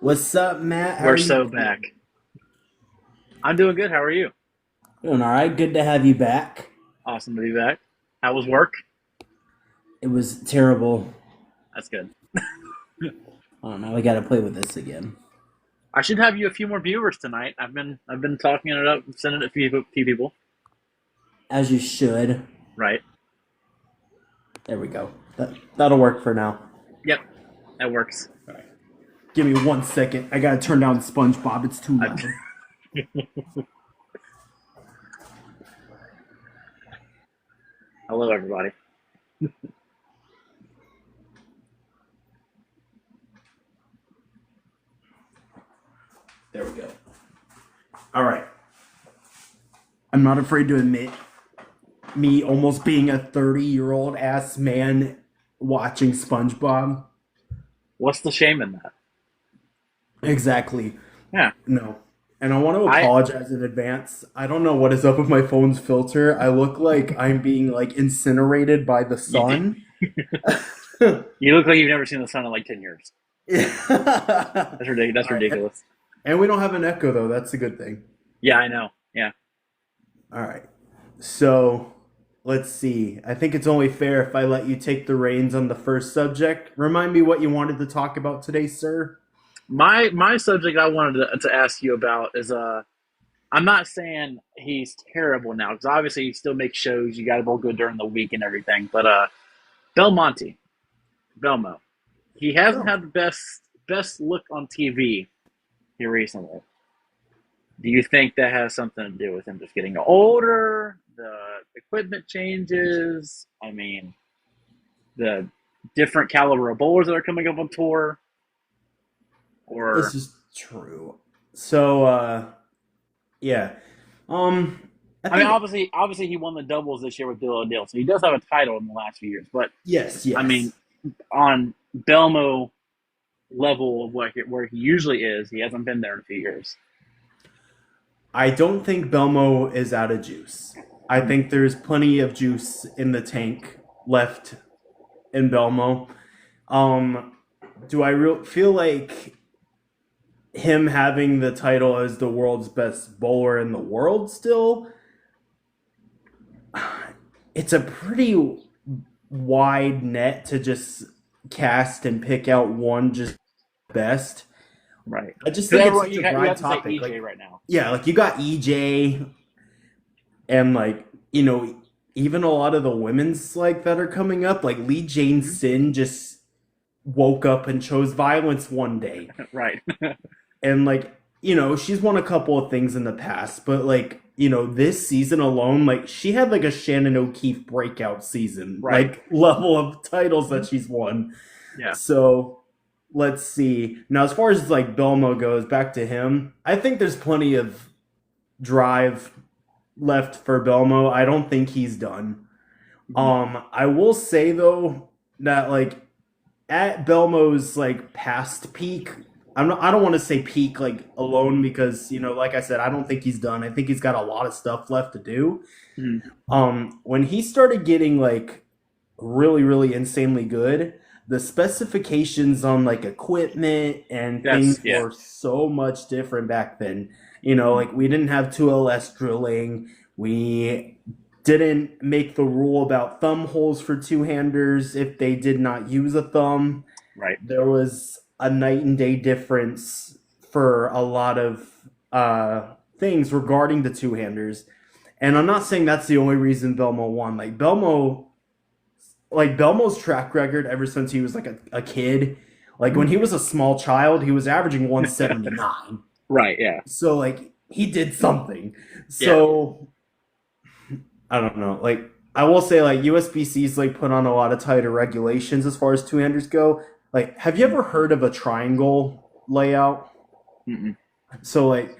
What's up, Matt? How We're are you so back. doing? I'm doing good. How are you? Doing all right. Good to have you back. Awesome to be back. How was work? It was terrible. That's good. Oh, now we got to play with this again. I should have you a few more viewers tonight. I've been talking it up, sending it to few people. As you should. Right. There we go. That'll work for now. Yep. That works. All right. Give me 1 second. I got to turn down SpongeBob. It's too I, loud. Hello, everybody. There we go. All right. I'm not afraid to admit me almost being a 30-year-old ass man watching SpongeBob. What's the shame in that? Exactly. Yeah. No. And I want to I. apologize in advance. I don't know what is up with my phone's filter. I look like I'm being like incinerated by the You, sun. you look like you've never seen the sun in like 10 years. All That's ridiculous. That's right. ridiculous. And we don't have an echo though. That's a good thing. Yeah, I know. Yeah. All right. So let's see. I think it's only fair if I let you take the reins on the first subject. Remind me what you wanted to talk about today, sir. My subject I wanted to ask you about is I'm not saying he's terrible now because obviously he still makes shows. You got to bowl good during the week and everything. But Belmonte, Belmo, he hasn't Oh. had the best look on TV here recently. Do you think that has something to do with him just getting older? The equipment changes. I mean, the different caliber of bowlers that are coming up on tour, This or is true. So yeah. I I mean, think obviously he won the doubles this year with Bill O'Neill, so he does have a title in the last few years. But yes, I yes. mean, on Belmo level of where he usually is, he hasn't been there in a few years. I don't think Belmo is out of juice. I Mm-hmm. think there's plenty of juice in the tank left in Belmo. Um, do I feel like him having the title as the world's best bowler in the world still? It's a pretty wide net to just cast and pick out one just best. Right. I just Because think it's everyone such a you broad have to say topic. EJ Like, right now. yeah, like you got EJ and like, even a lot of the women's like that are coming up, like Lee Jane Hmm. Sin just woke up and chose violence one day. Right. And like, she's won a couple of things in the past, but like, this season alone, like she had like a Shannon O'Keefe breakout season, Right. like level of titles that she's won. Yeah. So let's see. Now, as far as like Belmo goes, back to him, I think there's plenty of drive left for Belmo. I don't think he's done. Hmm. I will say though that like at Belmo's like past peak, I don't want to say peak like alone because like I said, I don't think he's done. I think he's got a lot of stuff left to do. Hmm. When he started getting like really really insanely good, the specifications on like equipment and That's things yeah. were so much different back then. Hmm. Like we didn't have 2LS drilling. We didn't make the rule about thumb holes for two-handers if they did not use a thumb. Right. There was a night and day difference for a lot of things regarding the two-handers. And I'm not saying that's the only reason Belmo won. Belmo's track record ever since he was like a kid, like when Hmm. he was a small child, he was averaging 179. Right. Yeah. So like he did something. Yeah. So I don't know. Like I will say like USBC's like put on a lot of tighter regulations as far as two-handers go. Like have you ever heard of a triangle layout? Mm-mm. So like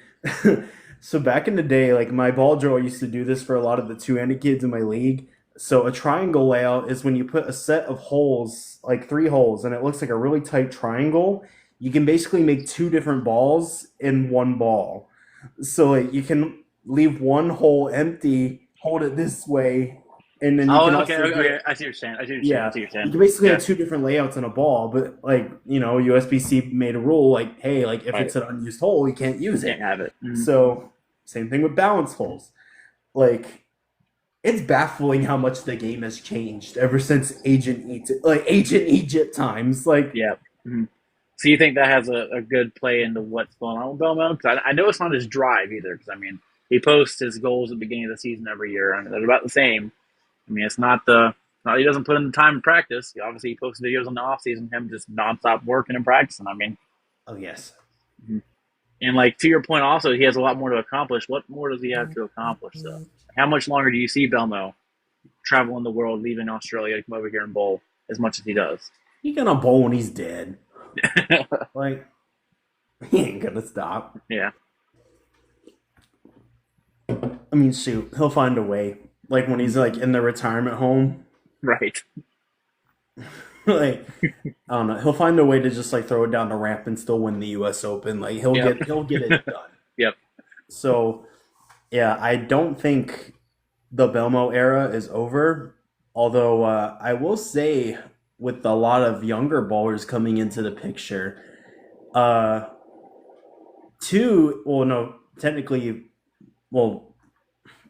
So back in the day, like my ball drawer used to do this for a lot of the two-handed kids in my league. So a triangle layout is when you put a set of holes, like three holes, and it looks like a really tight triangle. You can basically make two different balls in one ball. So like you can leave one hole empty, hold it this way, and then you Oh, can okay, also okay, do okay. it. I see what you're saying. I see what you're saying. I Yeah, see what you're you saying. can basically Yeah, have two different layouts in a ball, but like USBC made a rule like, hey, like if right. it's an unused hole, you can't use Can't it. have it. Mhm. So same thing with balance holes. Like it's baffling how much the game has changed ever since Agent Egypt times. Like, Yeah. Mhm. So you think that has a good play into what's going on with Belmo? Because I know it's not his drive either. Because I mean, he posts his goals at the beginning of the season every year, and they're about the same. I mean, it's not the not he doesn't put in the time in practice. Obviously, he posts videos on the off season, him just nonstop working and practicing. I mean, oh yes, mhm. And like to your point, also he has a lot more to accomplish. What more does he have to accomplish though? How much longer do you see Belmo traveling the world, leaving Australia to come over here and bowl as much as he does? he gonna bowl when he's dead. Like he ain't gonna stop. Yeah, I mean, shoot, he'll find a way. Like when he's like in the retirement home, right. like I don't know, he'll find a way to just like throw it down the ramp and still win the U.S. Open. Like Yep. he'll get it done. Yep. So yeah, I don't think the Belmo era is over. Although I will say, with a lot of younger bowlers coming into the picture, uh, two, well, no, technically, well,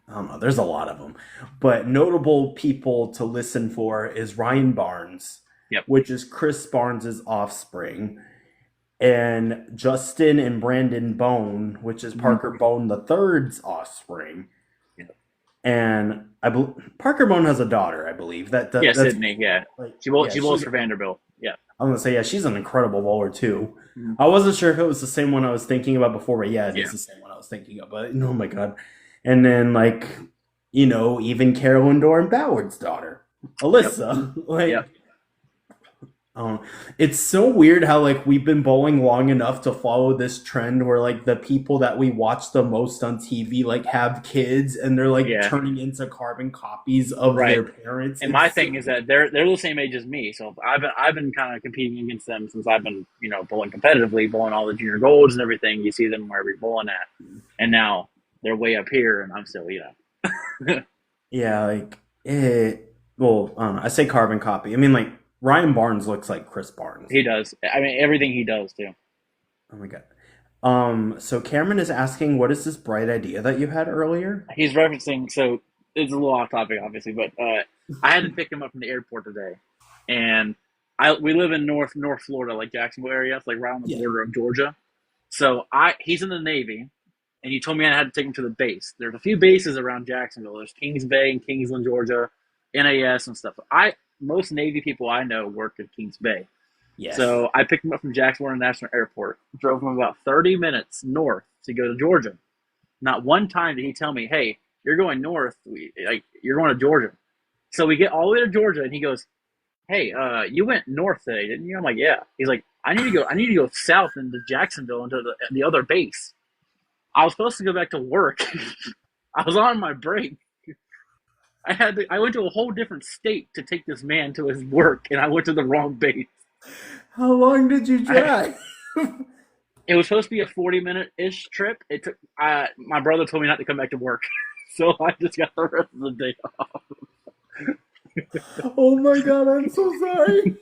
I don't know, there's a lot of them, but notable people to listen for is Ryan Barnes, Yep. which is Chris Barnes's offspring, and Justin and Brandon Bone, which is Parker Bone the third's offspring. Yep. And Parker Bone has a daughter, I believe. Yeah, That's Sydney. Yeah, like she bowls for Vanderbilt. Yeah. I'm gonna say yeah, she's an incredible bowler too. Mhm. I wasn't sure if it was the same one I was thinking about before, but yeah, it Yeah. is the same one I was thinking of. But oh my god! And then like even Carolyn Doran Boward's daughter, Alyssa. Like Yep. um, it's so weird how like we've been bowling long enough to follow this trend where like the people that we watch the most on TV like have kids and they're like Yeah. turning into carbon copies of Right. their parents. And my thing is that they're the same age as me, so I've been kind of competing against them since I've been bowling competitively, bowling all the junior golds and everything. You see them wherever you're bowling at, and now they're way up here, and I'm still yeah, like it. Well, I don't know. I say carbon copy. I mean, like Ryan Barnes looks like Chris Barnes. he does. I mean everything he does too. Oh my god. So Cameron is asking, what is this bright idea that you had earlier? He's referencing, so it's a little off topic, obviously, but I had to pick him up from the airport today, and we live in North Florida, like Jacksonville area, it's like right on the border of Georgia. So he's in the Navy, and he told me I had to take him to the base. There's a few bases around Jacksonville. There's Kings Bay and Kingsland, Georgia, NAS and stuff. Most Navy people I know work at Kings Bay. Yes. So I picked him up from Jacksonville International Airport, drove him about 30 minutes north to go to Georgia. Not one time did he tell me, "Hey, you're going north. You're going to Georgia." So we get all the way to Georgia, and he goes, "Hey, you went north today, didn't you?" I'm like, "Yeah." He's like, "I need to go. I need to go south into Jacksonville into the other base." I was supposed to go back to work. I was on my break. I went to a whole different state to take this man to his work, and I went to the wrong base. How long did you drive? It was supposed to be a 40-minute-ish trip. It took. My brother told me not to come back to work, so I just got the rest of the day off. Oh my god, I'm so sorry.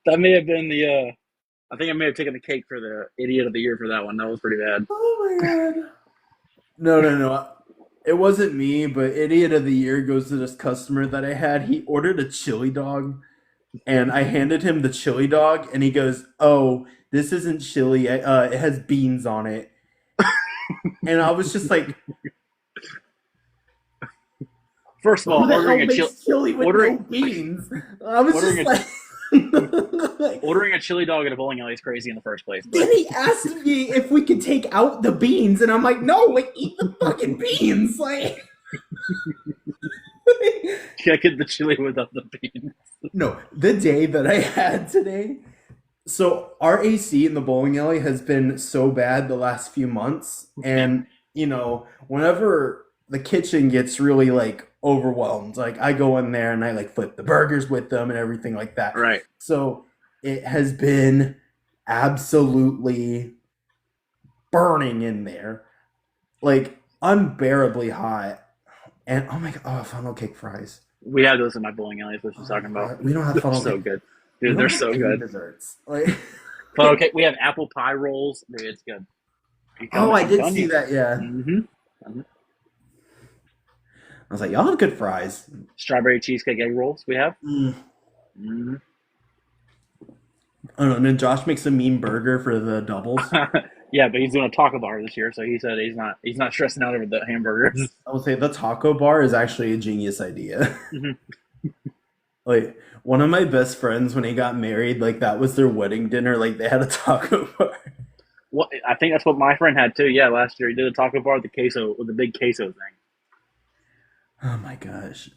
That may have been the. I think I may have taken the cake for the idiot of the year for that one. That was pretty bad. Oh my god. No. It wasn't me, but idiot of the year goes to this customer that I had. He ordered a chili dog, and I handed him the chili dog, and he goes, "Oh, this isn't chili. It has beans on it." And I was just like, first of all, ordering a chili with no beans. I was just like. Ordering a chili dog at a bowling alley is crazy in the first place. Then he asked me if we could take out the beans, and I'm like, no, like eat the fucking beans, like. Can't get the chili without the beans. No, the day that I had today, So our AC in the bowling alley has been so bad the last few months, and whenever the kitchen gets really like overwhelmed, like I go in there and I like flip the burgers with them and everything like that. Right. So it has been absolutely burning in there, like unbearably hot. And oh my god, oh, funnel cake fries. We have those in my bowling alley. That's what she's Oh my talking about. god, we don't have They're funnel so cake. good, We dude. don't They're have so any good. desserts. Like, But okay, we have apple pie rolls. Dude, it's good. You oh, come, I I'm did telling see you. that. Yeah, Mm-hmm. I was like, y'all have good fries. Strawberry cheesecake egg rolls. We have. Mm. Mm-hmm. I don't know. And then Josh makes a mean burger for the doubles. Yeah, but he's doing a taco bar this year, so he said he's not stressing out over the hamburgers. I would say the taco bar is actually a genius idea. Mhm. Like one of my best friends when he got married, like that was their wedding dinner. Like they had a taco bar. Well, I think that's what my friend had too. Yeah, last year he did a taco bar with the big queso thing. Oh my gosh.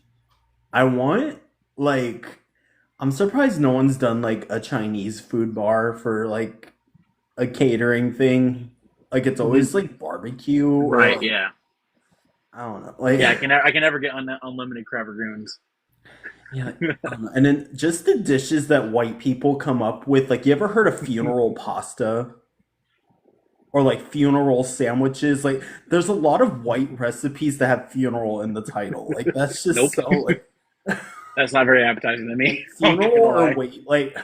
I want like I'm surprised no one's done like a Chinese food bar for like a catering thing. Like it's Hmm. always like barbecue or Right. like Yeah. I don't know. Like Yeah. I can never get unlimited crab rangoons. yeah, and then just the dishes that white people come up with. Like you ever heard of funeral pasta or like funeral sandwiches? Like there's a lot of white recipes that have funeral in the title. Like that's just Nope. so like That's not very appetizing to me. I'm not funeral gonna or lie. wait, like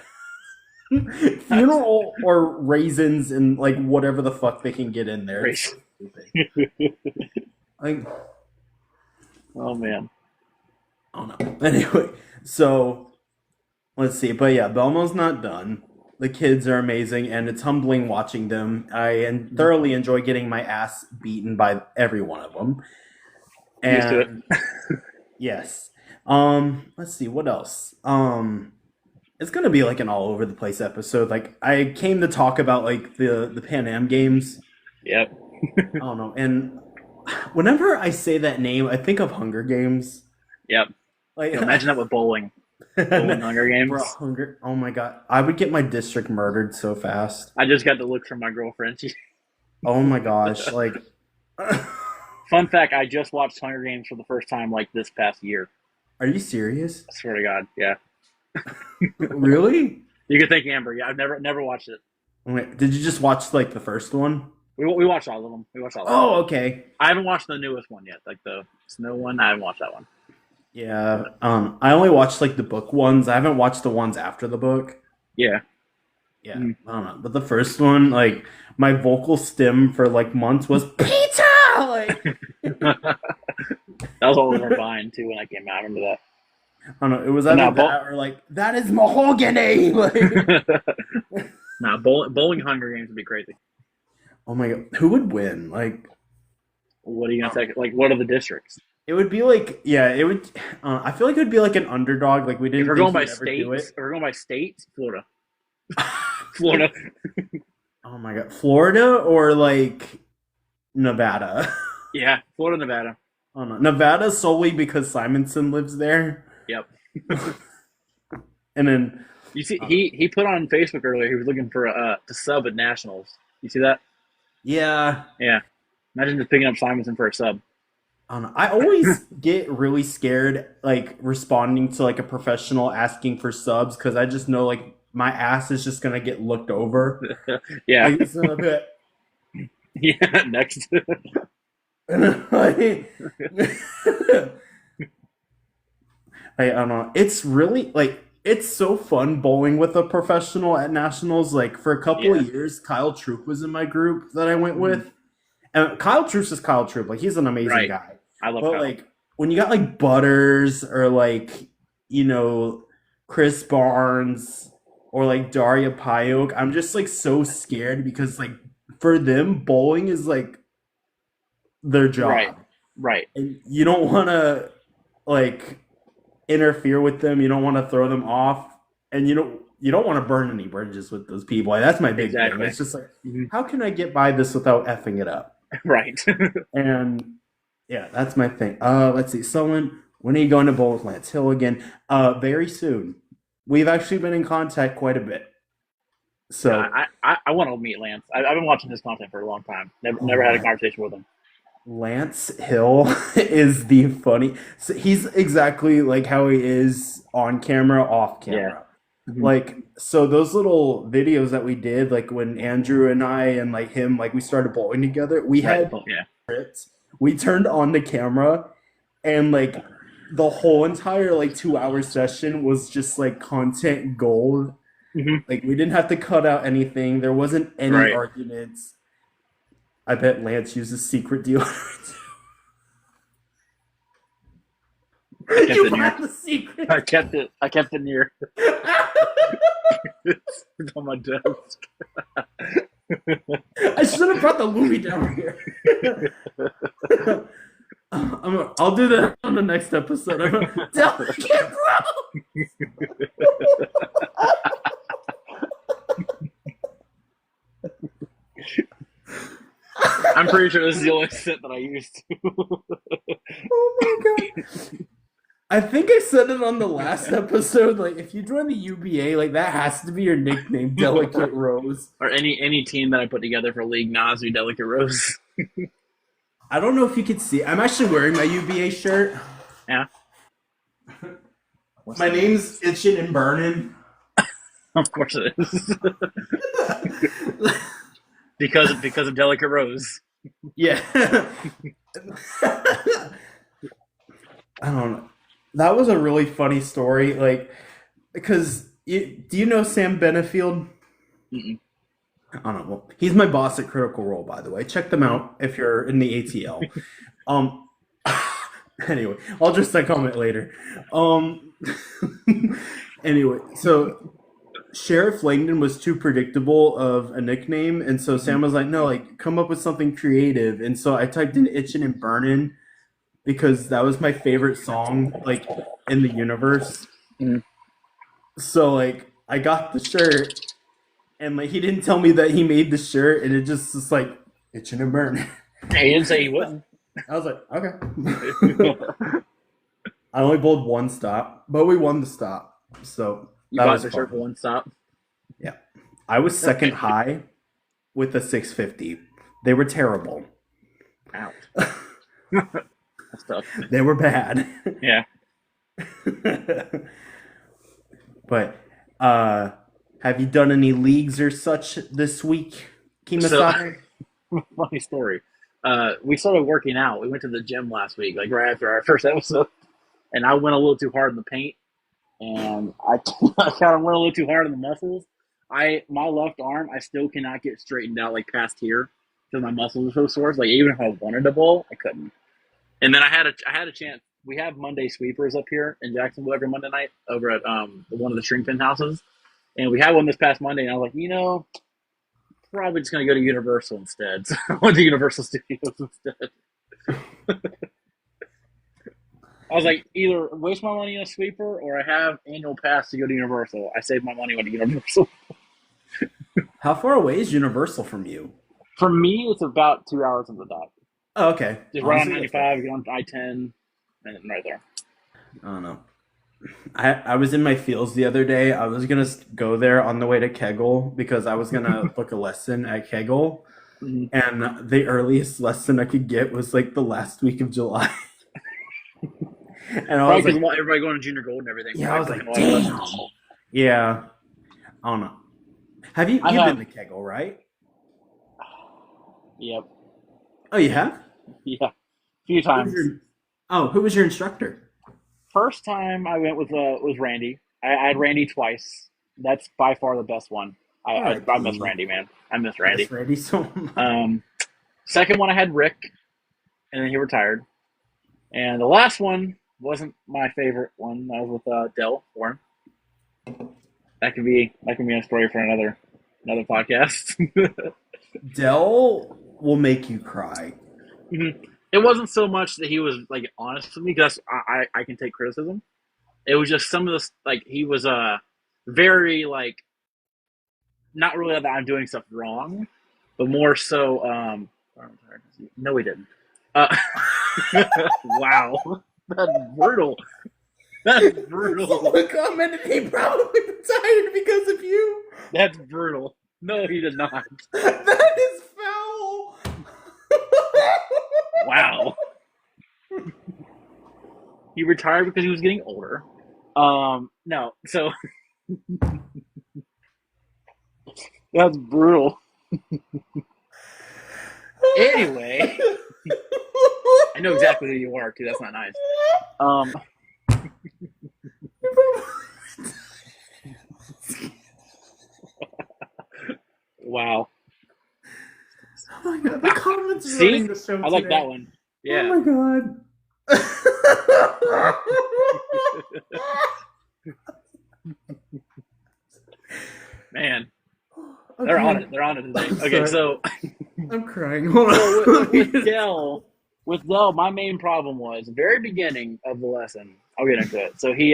That's funeral or raisins and like whatever the fuck they can get in there. It's so crazy. stupid. Like Oh man. I don't know. Anyway, so let's see. But yeah, Belmo's not done. The kids are amazing, and it's humbling watching them. Thoroughly enjoy getting my ass beaten by every one of them. Used to it. And yes, let's see what else. It's gonna be like an all over the place episode. Like I came to talk about like the PanAm Games. Yep. I don't know, and whenever I say that name, I think of Hunger Games. Yep. Like, Yo, imagine that with bowling. Bowling Hunger bro, Games. Hunger. Oh my god, I would get my district murdered so fast. I just got the look from my girlfriend. Oh my gosh, like, Fun fact: I just watched Hunger Games for the first time like this past year. are you serious? I swear to God, yeah. Really? You could thank Amber. Yeah, I've never watched it. Wait, did you just watch like the first one? We watched all of them. We watched all of them. Oh, okay. I haven't watched the newest one yet, like the snow one. I haven't watched that one. Yeah. I only watched like the book ones. I haven't watched the ones after the book. Yeah. Yeah, Mm. I don't know. But the first one, like, my vocal stem for like months was pizza. Like, That was all over Vine too when I came out. I remember I don't know. It was that. either Now, that or like that is mahogany. Like, nah, bowling Hunger Games would be crazy. oh my god, who would win? Like, What are you gonna say? Like, what are the districts? it would be like, yeah, it would. I feel like it would be like an underdog. Like we If didn't we're think going by he'd ever do states, it. if we're going by states, Florida, Florida. Oh my god, Florida or like Nevada? Yeah, Florida, Nevada. Oh no, Nevada solely because Simonson lives there, Yep. and then You see, he put on Facebook earlier. He was looking for to sub at nationals. You see that? yeah, Yeah. Imagine just picking up Simonson for a sub. I don't know. I always get really scared like responding to like a professional asking for subs because I just know like my ass is just gonna get looked over. Yeah. Like it's gonna be Yeah. Next. like, I don't know. It's really like it's so fun bowling with a professional at nationals. Like for a couple Yeah. of years, Kyle Troop was in my group that I went Mhm. with, and Kyle Troop's is Kyle Troop. Like he's an amazing Right. guy. I love But Kyle. like when you got like Butters or like Chris Barnes or like Daria Payok, I'm just like so scared because like for them bowling is like their job. Right. Right. And you don't want to like interfere with them. You don't want to throw them off, and you don't want to burn any bridges with those people. Like, that's my big thing. Exactly. It's just like, Mhm. how can I get by this without effing it up? Right. And yeah, that's my thing. Let's see, Sullen, when are you going to bowl with Lance Hill again? Very soon. We've actually been in contact quite a bit. So I want to meet Lance. I've been watching his content for a long time. Never had a conversation with him. Lance Hill is the funny. So he's exactly like how he is on camera, off Yeah. camera. Mm-hmm. Like, so those little videos that we did, like when Andrew and I and like him, like we started bowling together, we Right. had Yeah. scripts. We turned on the camera and like the whole entire like 2 hour session was just like content gold. Mm-hmm. Like we didn't have to cut out anything. There wasn't any Right. arguments. I bet Lance uses secret deodorant. You found the secret. I kept it near. It's on my desk. I should have brought the Louis down here. I'll do that on the next episode. Delicate bro. I'm pretty sure this is the only scent that I used. Oh my god. I think I said it on the last episode. Like, if you join the UBA, like that has to be your nickname, Delicate Rose. Or any team that I put together for League Nas, Delicate Rose. I don't know if you could see. I'm actually wearing my UBA shirt. Yeah. My name's Itchin' and Burnin'. Of course it is. because of Delicate Rose. Yeah. I don't know. That was a really funny story. Like, because do you know Sam Benefield? Mm-mm. I don't know. Well, he's my boss at Critical Role, by the way. Check them out if you're in the ATL. Anyway, I'll just comment later. Anyway, so Sheriff Langdon was too predictable of a nickname, and so Sam was like, "No, like come up with something creative." And so I typed in "Itchin' and Burnin'" because that was my favorite song, like in the universe. Mm. So like I got the shirt, and like he didn't tell me that he made the shirt, and it just was like "Itchin' and Burnin'." He didn't say he wouldn't. I was like, okay. I only bowled one stop, but we won the stop. So You that bought was the fun. shirt for one stop. Yeah. I was second high with a 650. They were terrible. Ouch. That's tough. They were bad. Yeah. But have you done any leagues or such this week, Kimasai? Funny story. We started working out. We went to the gym last week, like right after our first episode, and I went a little too hard in the paint, and I kind of went a little too hard on the muscles. My left arm, I still cannot get straightened out like past here because my muscles are so sore. Like even if I wanted to bowl, I couldn't. And then I had a chance. We have Monday sweepers up here in Jacksonville every Monday night over at one of the string pin houses, and we had one this past Monday, and I was like, probably just going to go to Universal instead. So I went to Universal Studios instead. I was like, either waste my money on a sweeper or I have annual pass to go to Universal. I saved my money, went to Universal. How far away is Universal from you? For me, it's about 2 hours on the dot. Oh, okay. Just right on 95, get on I-10, and right there. I don't know. I was in my fields the other day. I was going to go there on the way to Kegel because I was going to book a lesson at Kegel. Mm-hmm. And the earliest lesson I could get was like the last week of July. And I was like, everybody going to Junior Gold and everything. Yeah, I was like, damn. Yeah. I don't know. Have you've been to Kegel, right? Yep. Oh, you have? Yeah. A few times. Who was your instructor? First time I went with was Randy. I had Randy twice. That's by far the best one. I miss Randy, man. I miss Randy. I miss Randy so much. Second one I had Rick, and then he retired. And the last one wasn't my favorite one. I was with Dell Warren. That can be a story for another podcast. Dell will make you cry. Mm-hmm. It wasn't so much that he was like honest with me because I can take criticism. It was just some of the like he was very like not really that I'm doing stuff wrong, but more so no he didn't. Wow, that's brutal. That's brutal. Someone commented he probably retired because of you. That's brutal. No, he did not. That is foul. Wow. He retired because he was getting older. No, so that's brutal. Anyway, I know exactly who you are too. That's not nice. Wow. Oh my god, the comments are See, running the show I like today. that one. Yeah. Oh my god. Man, Okay. they're on it. They're on it today. I'm Okay, sorry. so I'm crying. Hold on. so with Dell, my main problem was very beginning of the lesson. I'll get into it. So he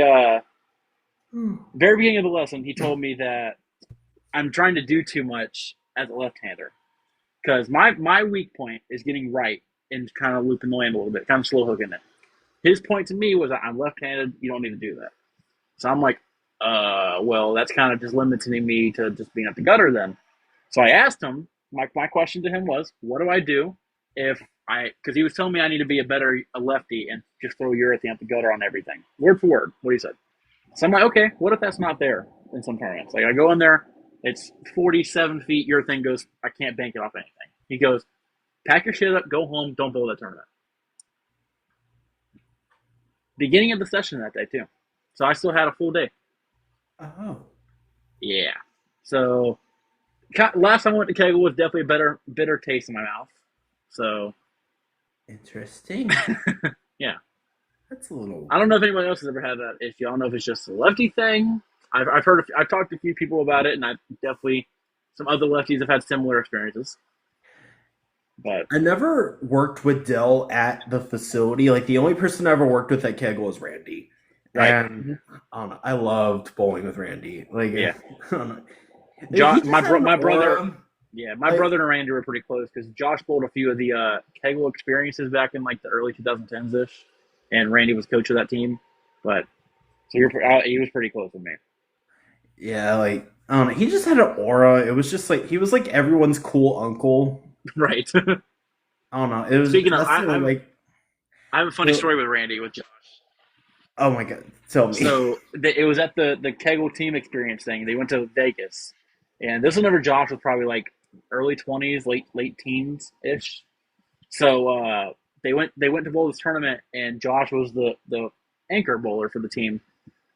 very beginning of the lesson, he told me that I'm trying to do too much as a left-hander because my weak point is getting right and kind of looping the land a little bit, kind of slow hooking it. His point to me was, I'm left-handed. You don't need to do that. So I'm like, well, that's kind of just limiting me to just being at the gutter then. So I asked him. My question to him was, what do I do if because he was telling me I need to be a lefty and just throw urethane at the gutter on everything, word for word, what he said. So I'm like, okay, what if that's not there in some tournaments? Like I go in there, it's 47 feet, your thing goes, I can't bank it off anything. He goes, pack your shit up, go home, don't bowl that tournament. Beginning of the session that day too. So I still had a full day. Oh. Yeah. So last time I went to Kegel was definitely a bitter taste in my mouth. So Interesting. yeah. That's a little. I don't know if anyone else has ever had that issue. I don't know if it's just a lefty thing. I've talked to a few people about it, and I definitely some other lefties have had similar experiences. But I never worked with Dell at the facility. Like the only person I ever worked with at Kegel was Randy. right, And I don't know, I loved bowling with Randy. Like yeah, I don't know. He my just had an brother, aura. yeah, my Like, brother and Randy were pretty close because Josh bowled a few of the Kegel experiences back in like the early 2010s ish, and Randy was coach of that team. But so he was pretty close with me. yeah, like I don't know. He just had an aura. It was just like he was like everyone's cool uncle. Right. I don't know. It was Speaking of, that's the, like I have a funny story with Randy with Josh. oh my god, tell me. So it was at the Kegel team experience thing. They went to Vegas, and this was whenever Josh was probably like early 20s, late teens ish. So they went to bowl this tournament, and Josh was the anchor bowler for the team.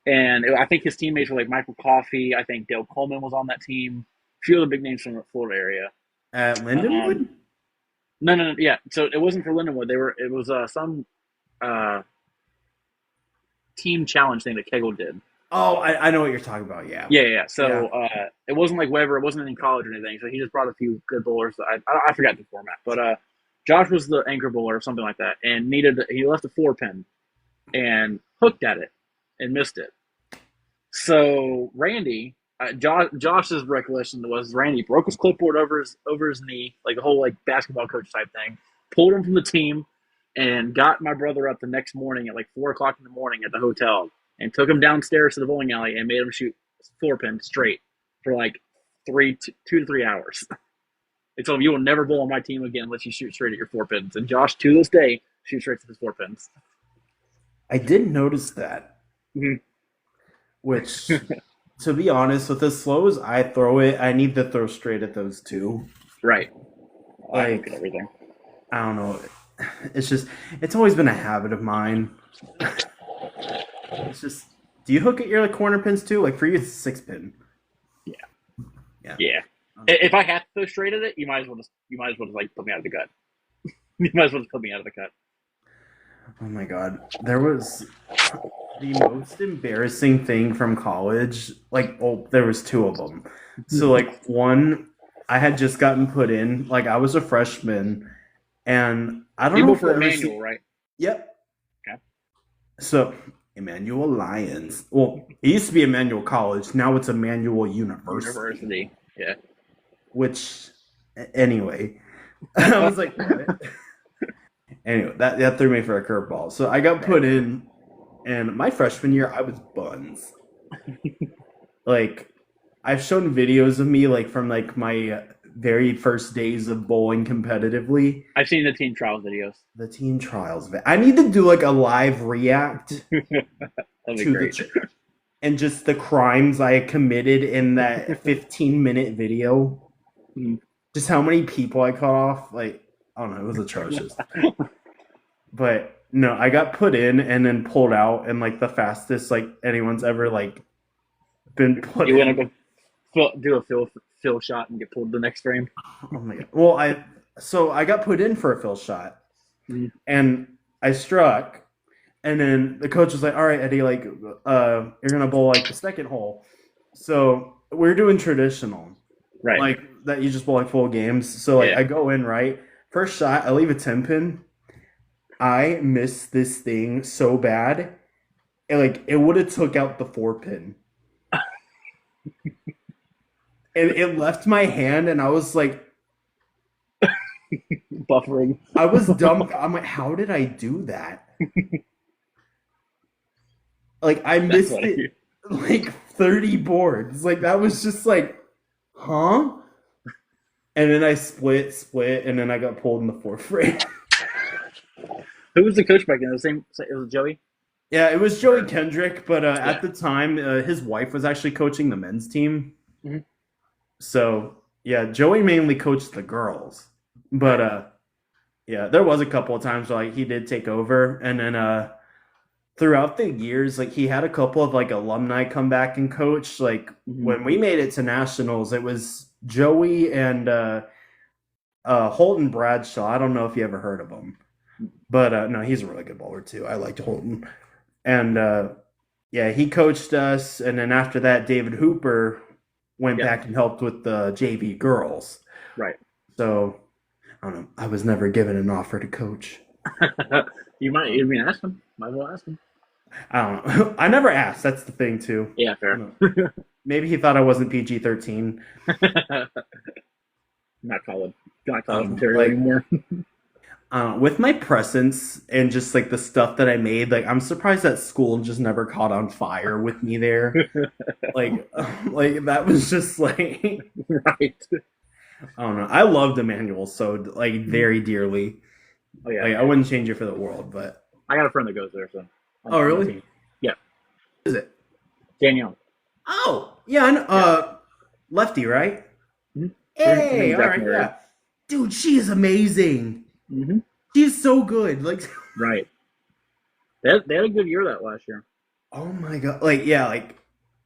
And I think his teammates were like Michael Coffey. I think Dale Coleman was on that team. A few of the big names from the Florida area. At Lindenwood? No, yeah. So it wasn't for Lindenwood. It was some team challenge thing that Kegel did. Oh, I know what you're talking about. Yeah. Yeah. So it wasn't like Weber. It wasn't in college or anything. So he just brought a few good bowlers. I forgot the format, but Josh was the anchor bowler or something like that, and he left a 4-pin and hooked at it and missed it. So Randy, Josh's recollection was Randy broke his clipboard over his knee, like a whole like basketball coach type thing, pulled him from the team, and got my brother up the next morning at like 4 o'clock in the morning at the hotel, and took him downstairs to the bowling alley and made him shoot 4-pin straight for like 2 to 3 hours. They told him, you will never bowl on my team again unless you shoot straight at your 4-pins. And Josh, to this day, shoots straight to his 4-pins. I did notice that. Mm-hmm. Which, to be honest, with as slow as I throw it, I need to throw straight at those two. Right. Like everything. I don't know. It's always been a habit of mine. It's just, do you hook at your like corner pins too? Like for you, it's 6-pin. Yeah. If I have to go straight at it, you might as well just like put me out of the gut. You might as well just put me out of the cut. Oh my god, there was the most embarrassing thing from college. Like, there was 2 of them. So like one, I had just gotten put in. Like I was a freshman, and I don't know if for Emmanuel, right? Yep. Okay. So Emmanuel Lions. Well, it used to be Emmanuel College. Now it's Emmanuel University. Yeah. Which, anyway, I was like, what? Anyway, that threw me for a curveball. So I got put in, and my freshman year, I was buns. Like, I've shown videos of me like from like my very first days of bowling competitively. I've seen the team trials videos. The team trials. I need to do like a live react That'd be to great. and just the crimes I committed in that 15-minute video. Mhm. Just how many people I cut off. Like, I don't know, it was atrocious. But no, I got put in and then pulled out, and like the fastest like anyone's ever like been put You in. went up and do a fill shot and get pulled the next frame. Oh my god. Well, I got put in for a fill shot, Mhm. and I struck, and then the coach was like, "All right, Eddie, like, you're gonna bowl like the second hole." So we're doing traditional, Right. like that you just bowl like full games. So like Yeah. I go in right, first shot, I leave a 10-pin. I missed this thing so bad, and like it would have took out the 4-pin. And it left my hand, and I was like, Buffering. I was dumb. I'm like, how did I do that? Like, I That's missed funny. it like 30 boards. Like, that was just like, huh? And then I split, and then I got pulled in the fourth frame. Who was the coach back then? It was Joey? Yeah, it was Joey Kendrick, but Yeah. at the time, his wife was actually coaching the men's team. Mhm. So, yeah, Joey mainly coached the girls. But, yeah, there was a couple of times where like he did take over, and then throughout the years, like he had a couple of like alumni come back and coach. Like Mhm. when we made it to nationals, it was Joey and Holton Bradshaw. I don't know if you ever heard of him, but no, he's a really good bowler too. I liked Holton, and yeah, he coached us. And then after that, David Hooper went Yeah. back and helped with the JV girls. Right. So I don't know. I was never given an offer to coach. You mean ask him. Might as well ask him. I don't know. I never asked. That's the thing too. Yeah, I fair. don't know. Maybe he thought I wasn't PG-13. Not college material Like, anymore. with my presence and just like the stuff that I made, like I'm surprised that school just never caught on fire with me there. like, like that was just like Right. I don't know. I loved Emmanuel so like very dearly. Oh yeah. Like I wouldn't change it for the world, but I got a friend that goes there, so. Oh, really? Yeah. Is it? Danielle. Oh, yeah. I know. Lefty, right? Mm-hmm. Hey, all right, yeah. Dude, she is amazing. Mm-hmm. She's so good. Like, right. They had a good year that last year. Oh my god! Like, yeah, like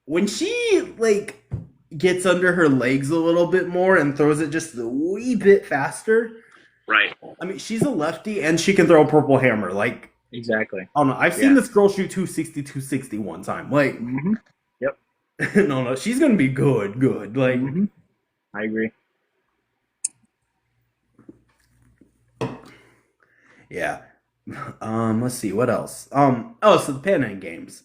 when she like gets under her legs a little bit more and throws it just a wee bit faster. Right. I mean, she's a lefty and she can throw a purple hammer. Like, exactly. I don't know. I've seen this girl shoot 260, 260 one time. Like, Yep. no, she's gonna be good. Like, I agree. Yeah. Let's see what else. Oh, so the PanAm Games.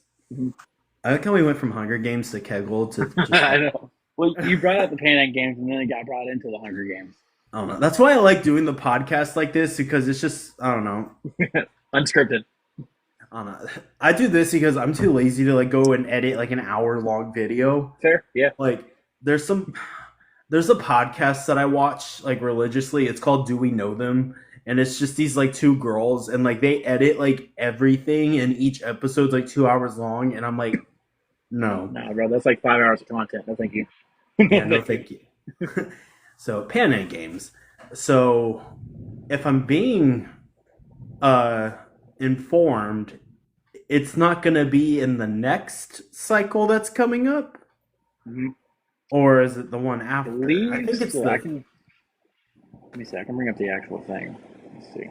I like how we went from Hunger Games to Kegel to. Just, I know. Well, you brought up the PanAm Games, and then it got brought into the Hunger Games. I don't know. That's why I like doing the podcast like this because it's just I don't know. Unscripted. I don't know. I do this because I'm too lazy to like go and edit like an hour-long video. Fair, yeah. Like there's a podcast that I watch like religiously. It's called Do We Know Them? And it's just these like two girls and like they edit like everything and each episode's like 2 hours long and I'm like, no. Nah, bro, that's like 5 hours of content. No, thank you. Yeah, no, thank you. So PanAm Games. So if I'm being informed, it's not going to be in the next cycle that's coming up, or is it the one after? I think it's let me see. I can bring up the actual thing. Let's see.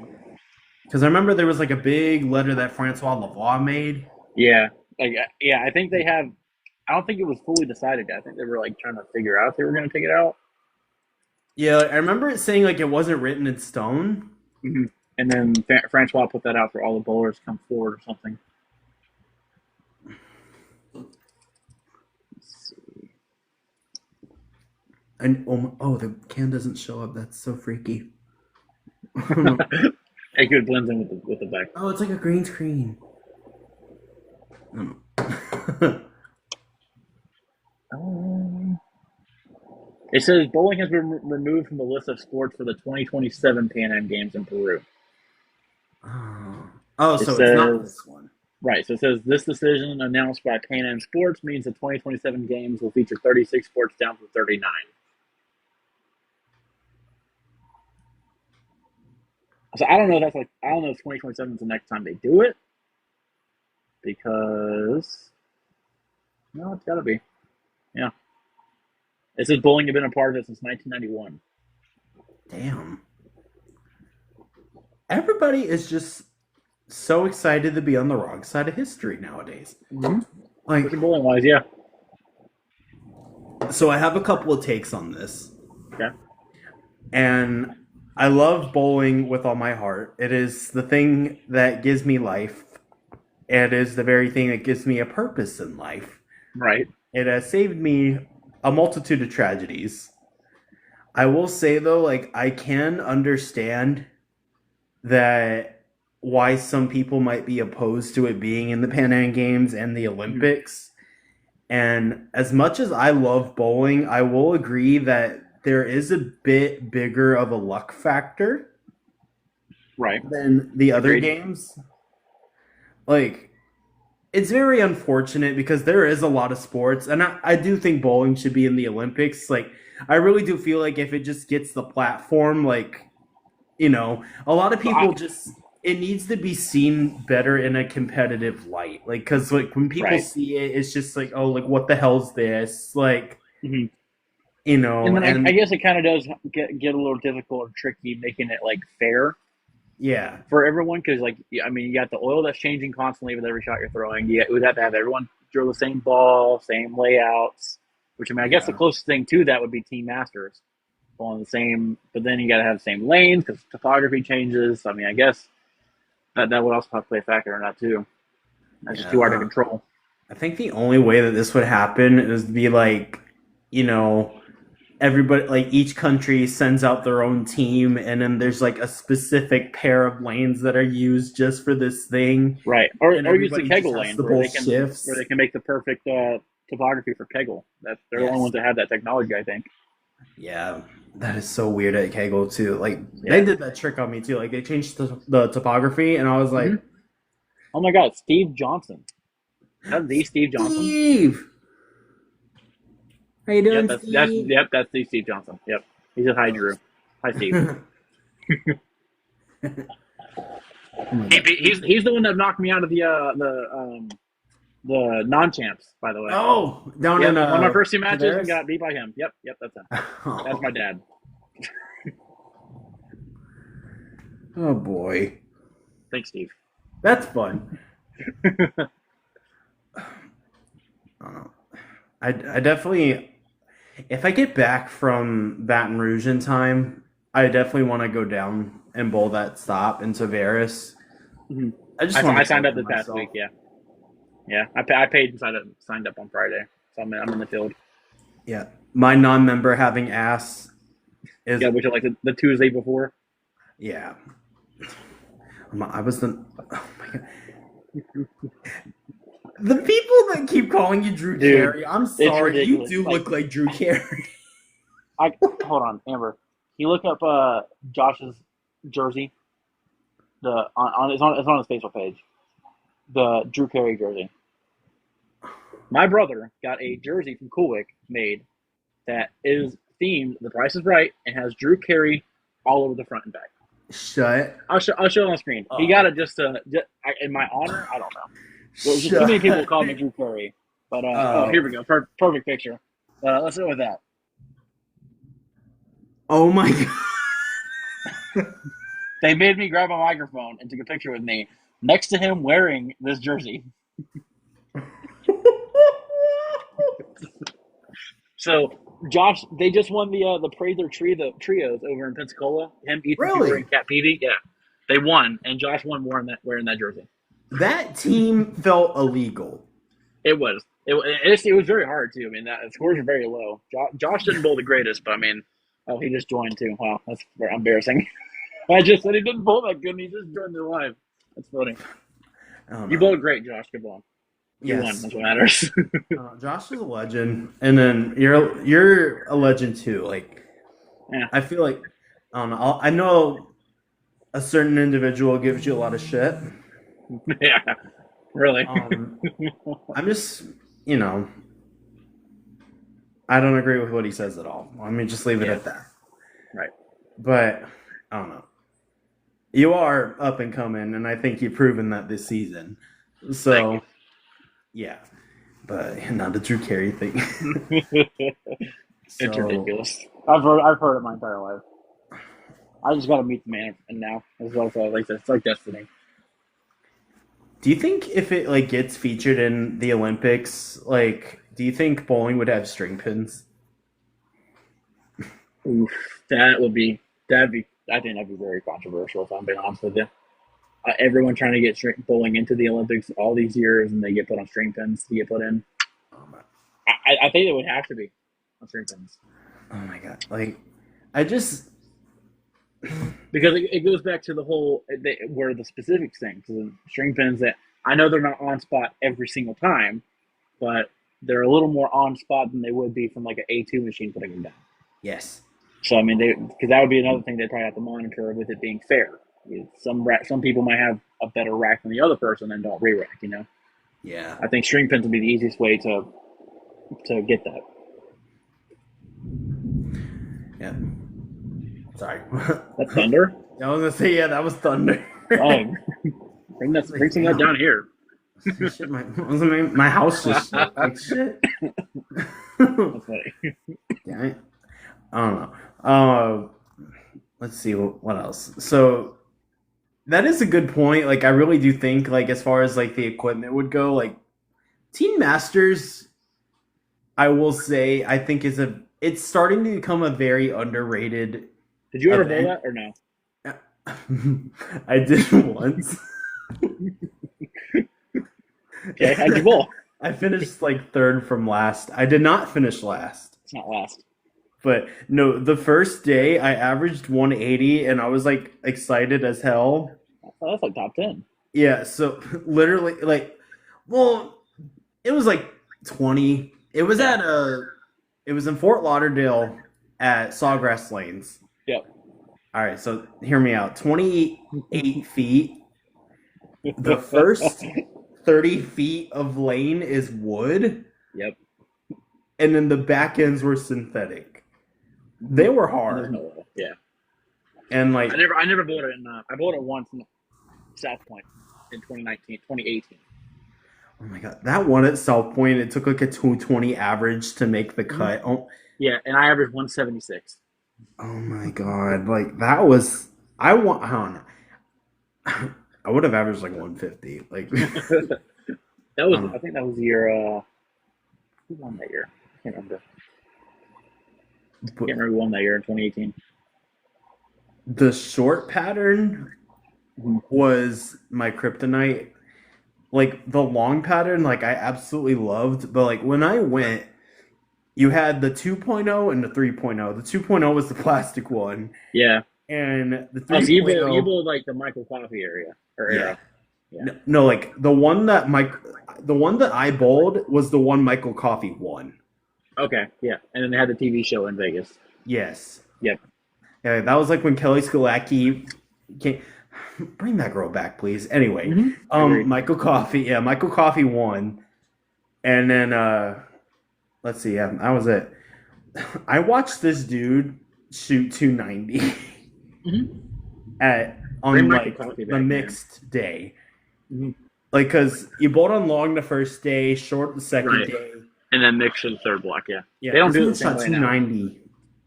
Because I remember there was like a big letter that Francois Lavoie made. Yeah, I think they have. I don't think it was fully decided yet. I think they were like trying to figure out if they were going to take it out. Yeah, I remember it saying like it wasn't written in stone. And then Francois put that out for all the bowlers to come forward or something. Let's see. And the can doesn't show up. That's so freaky. It could blend in with the back. Oh, it's like a green screen. It says bowling has been removed from the list of sports for the 2027 PanAm Games in Peru. Oh, It so it's not says this one. right. So it says this decision announced by PanAm Sports means the 2027 Games will feature 36 sports down from 39. So I don't know. I don't know if 2027 is the next time they do it because no, it's got to be. Yeah. It says bowling had been a part of it since 1991. Damn. Everybody is just so excited to be on the wrong side of history nowadays. Mm-hmm. Like Bowling wise, yeah. So I have a couple of takes on this. Okay. And I love bowling with all my heart. It is the thing that gives me life. It is the very thing that gives me a purpose in life. Right. It has saved me a multitude of tragedies. I will say though, like I can understand that why some people might be opposed to it being in the Pan Am Games and the Olympics. And as much as I love bowling, I will agree that there is a bit bigger of a luck factor Right. than the other Agreed. games. Like, it's very unfortunate because there is a lot of sports, and I do think bowling should be in the Olympics. Like, I really do feel like if it just gets the platform, like, a lot of people it needs to be seen better in a competitive light. Like, because, like, when people see it, it's just like, oh, like, what the hell's this? Like, mm-hmm. And then I guess it kind of does get a little difficult or tricky making it, like, fair. Yeah. For everyone, because, like, I mean, you got the oil that's changing constantly with every shot you're throwing. You would have to have everyone drill the same ball, same layouts, which, I mean, I guess the closest thing to that would be Team Masters. On the same, but then you got to have the same lanes because topography changes. I mean, I guess that would also have to play a factor in that too. That's just too hard to control. I think the only way that this would happen is to be like, everybody, like each country sends out their own team, and then there's like a specific pair of lanes that are used just for this thing, right? Or use the Kegel lane where they can make the perfect topography for Kegel. They're the only ones that have that technology, I think. Yeah, that is so weird at Kegel too. Like they did that trick on me too. Like they changed the topography, and I was like, "Oh my god, Steve Johnson! That's the Steve Johnson." Steve, how you doing, Steve? That's the Steve Johnson. Yep, he said hi, Drew. Hi, Steve. He's the one that knocked me out of the non-champs, by the way. Oh, down in one of my first two matches and got beat by him. Yep, that's him. Oh. That's my dad. Oh boy. Thanks, Steve. That's fun. I definitely, if I get back from Baton Rouge in time, I definitely want to go down and bowl that stop in Tavares. Mm-hmm. I signed up this past week. Yeah, I paid and signed up on Friday, so I'm in the field. Yeah, my non-member having ass is which is like the Tuesday before. Yeah, I was the. Oh my god. The people that keep calling you Drew Carey, I'm sorry, you do look like Drew Carey. Hold on, Amber. Can you look up Josh's jersey? It's on his Facebook page. The Drew Carey jersey. My brother got a jersey from Coolwick made that is themed The Price is Right and has Drew Carey all over the front and back. I'll show it on the screen. He got it just in my honor. I don't know. There's too many people call me Drew Carey, but here we go. Perfect picture. Let's go with that. Oh my god! They made me grab a microphone and took a picture with me next to him wearing this jersey. So, Josh, they just won the Praise Their Trios over in Pensacola. Him, Ethan Cooper, and Cat Peavy. Yeah, they won, and Josh won wearing that jersey. That team felt illegal. It was. It was very hard too. I mean, the scores are very low. Josh didn't bowl the greatest, but I mean, he just joined too. Wow, that's very embarrassing. I just said he didn't bowl that good, and he just joined the live. That's funny. You bowled great, Josh. Good ball. You won. Yes. That's what matters. Josh is a legend, and then you're a legend too. Like Yeah. I feel like I don't know. I know a certain individual gives you a lot of shit. Yeah. Really. I'm just you know I don't agree with what he says at all. Let me just leave it Yeah. at that. Right. But I don't know. You are up and coming, and I think you've proven that this season. Thank So yeah, but not the Drew Carey thing. you. It's So ridiculous. I've heard it my entire life. I just got to meet the man, and now it's also like it's like destiny. do you think if it like gets featured in the Olympics, like, do you think bowling would have string pins? Oof, that'd be. I think that'd be very controversial. If I'm being honest with you, everyone trying to get bowling into the Olympics all these years, and they get put on string pins to get put in. Oh my, I think it would have to be on string pins oh my god! Like, I just because it goes back to the whole where the specifics thing. So string pins that I know they're not on spot every single time, but they're a little more on spot than they would be from like an A2 machine putting them down. yes, So I mean, because that would be another thing they probably have to monitor with it being fair. Some people might have a better rack than the other person and don't re-rack. yeah, I think string pins would be the easiest way to get that. yeah. Sorry, That thunder. I was gonna say yeah, that was thunder. Oh, bring some of that down here. Shit, my house just shook. Like shit. That's funny. Damn it. I don't know. Let's see what else. So that is a good point. Like I really do think like as far as like the equipment would go, like Teen Masters, I will say I think it's starting to become a very underrated Did you ever bowl event. that or no? I did once. Okay, how'd you bowl? I finished like third from last. I did not finish last. It's not last. But no, the first day I averaged 180 and I was like excited as hell. Oh, that's like top 10. Yeah, so literally like well, it was like 20. It was it was in Fort Lauderdale at Sawgrass Lanes. Yep. All right, so hear me out. 28 feet. The first 30 feet of lane is wood, Yep. and then the back ends were synthetic. They were There's hard. no way. Yeah. And like I never bowled it I bowled it once in South Point in 2018. oh my god, that one at South Point, it took like a 220 average to make the cut. Yeah, and I averaged 176. Oh my god, like that was I want I don't know. I would have averaged like 150. Like That was I think that was the year who won that year? I can't remember. Can't remember who won that year in 2018. the short pattern was my kryptonite. Like the long pattern, like I absolutely loved, but like when I went, you had the 2.0 and the 3.0. The 2.0 was the plastic one, Yeah. and the Oh, so you 3.0 bowled like the Michael Coffey area or yeah. era. Yeah. No, like the one that I bowled was the one Michael Coffey won. Okay, yeah. And then they had the TV show in Vegas. Yes. Yep. Yeah, that was like when Kelly Skolacki came. Bring that girl back, please. Anyway, Agreed. Michael Coffey. Yeah, Michael Coffey won, and then let's see. Yeah, that was it. I watched this dude shoot 290 on Bring like Michael Coffey the back, mixed day. Mhm. Like, because you bowled on long the first day, short the second Right. day. And then mix for the third block, yeah. Yeah, They don't this do it the dude same shot way now. 290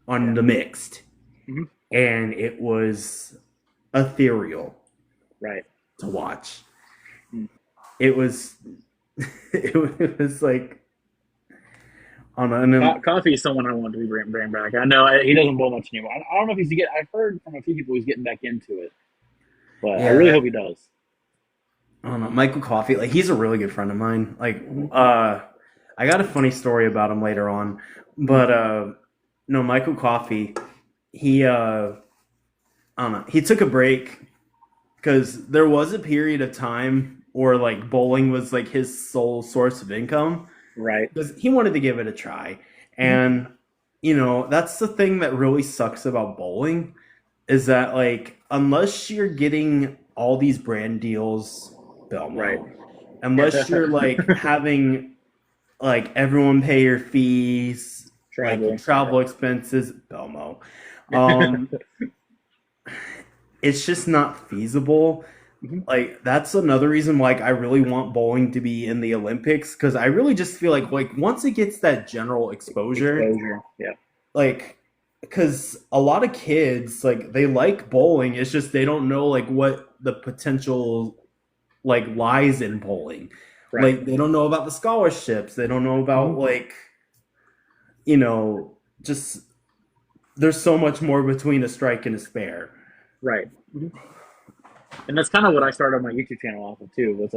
on the mixed, Mhm. and it was ethereal Right. to watch. Mm. It was, it was like, I don't know. And then, Coffee is someone I want to be bring back. I know he doesn't bowl much anymore. I don't know if he's getting. I've heard from a few people he's getting back into it, but I really hope he does. I don't know. Michael Coffey, like he's a really good friend of mine. Like, I got a funny story about him later on, but no, Michael Coffey, he I don't know. He took a break because there was a period of time or like bowling was like his sole source of income Right. because he wanted to give it a try. Mhm. And that's the thing that really sucks about bowling is that like unless you're getting all these brand deals, Right. Belmo, unless you're like having like everyone pay your fees, like your Travel. travel expenses, Belmo. Um, it's just not feasible. Mhm. Like that's another reason like I really want bowling to be in the Olympics because I really just feel like once it gets that general exposure, Exposure. Yeah. like because a lot of kids like they like bowling, it's just they don't know like what the potential like lies in bowling. Right. Like they don't know about the scholarships, they don't know about Mhm. like just there's so much more between a strike and a spare. Right. Mhm. And that's kind of what I started my YouTube channel off of too, was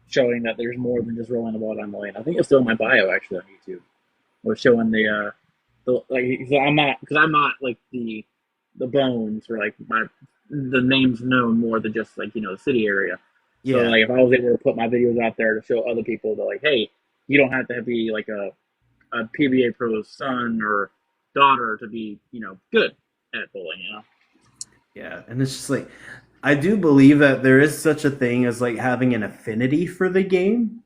showing that there's more than just rolling the ball down the lane. I think it's still in my bio actually on YouTube. Was showing the like so I'm not like the bones or like the names known more than just like the city area. So Yeah. like if I was able to put my videos out there to show other people that like, hey, you don't have to be like a PBA pro's son or daughter to be good at bowling. Yeah, and it's just like I do believe that there is such a thing as like having an affinity for the game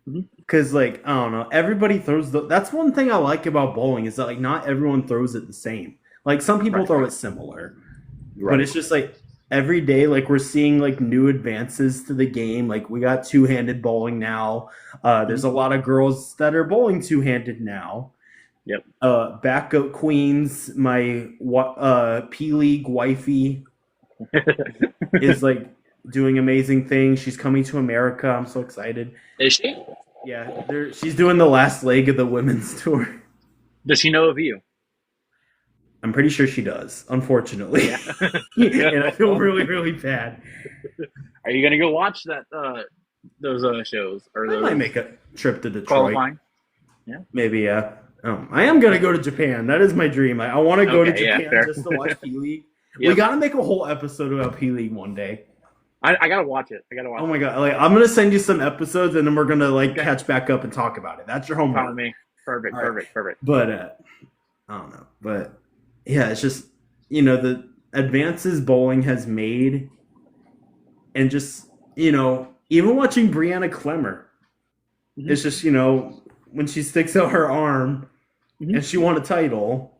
Mhm. because like I don't know, everybody throws that's one thing I like about bowling is that like not everyone throws it the same. Like some people Right. throw it similar, but Right. it's just like every day like we're seeing like new advances to the game. Like we got two-handed bowling now. There's Mhm. a lot of girls that are bowling two-handed now. Yep. Backgoat Queens, my P League wifey is like doing amazing things. She's coming to America. I'm so excited. Is she? Yeah, she's doing the last leg of the women's tour. Does she know of you? I'm pretty sure she does, unfortunately. Yeah. And I feel really, really bad. Are you gonna go watch those shows or I might those make a trip to Detroit. qualifying? Yeah. Maybe, yeah. I am going to go to Japan. That is my dream. I want to go to Okay. Yeah. Japan Fair. just to watch P League. We Yep. got to make a whole episode about P League one day. I gotta watch it. I gotta watch Oh it. my god! Like I'm gonna send you some episodes, and then we're gonna like Okay. catch back up and talk about it. That's your Follow homework. me. Perfect. All right. Perfect. Perfect. But I don't know. But yeah, it's just the advances bowling has made, and just even watching Brianna Clemmer, Mm-hmm. it's just when she sticks out her arm Mm-hmm. and she won a title,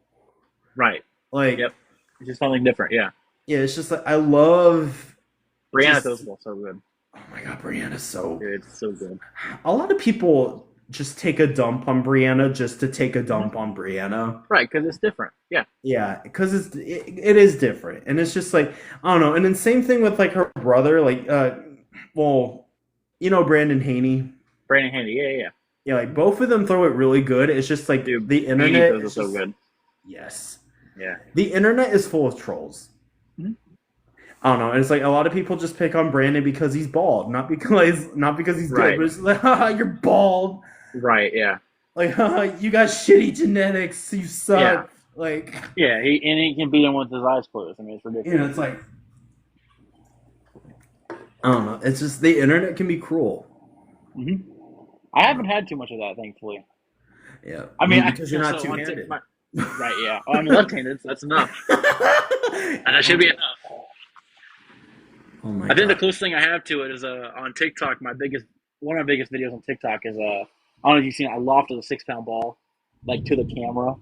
Right. like Yep. It's just something different. Yeah. yeah, it's just like I love. Brianna Just, throws the ball so good. oh my god, Brianna's so. Dude, it's so good. A lot of people just take a dump on Brianna just to take a dump on Brianna. Right, because it's different. Yeah. Yeah, because it is different, and it's just like I don't know. And then same thing with like her brother, like well, Brandon Haney. Brandon Handy. Yeah. Yeah. Yeah, like both of them throw it really good. It's just like Dude, the Handy internet throws it is so just, good. yes, Yeah. the internet is full of trolls. Mhm. I don't know, and it's like a lot of people just pick on Brandon because he's bald, not because he's Right. good, but it's like, haha, you're bald. Right. Yeah. Like, haha, you got shitty genetics, you suck. Yeah. Like, Yeah. He can beat him with his eyes closed. I mean, it's ridiculous. it's like, I don't know. It's just the internet can be cruel. Mm-hmm. I haven't had too much of that, thankfully. Yeah, I mean, because you're not two-handed. Right. Yeah. Oh, I'm left-handed. So that's enough, and that should be enough. Oh my I think the god. closest thing I have to it is on TikTok. One of my biggest videos on TikTok is I don't know if you've seen it, I lofted a 6-pound ball like to the camera,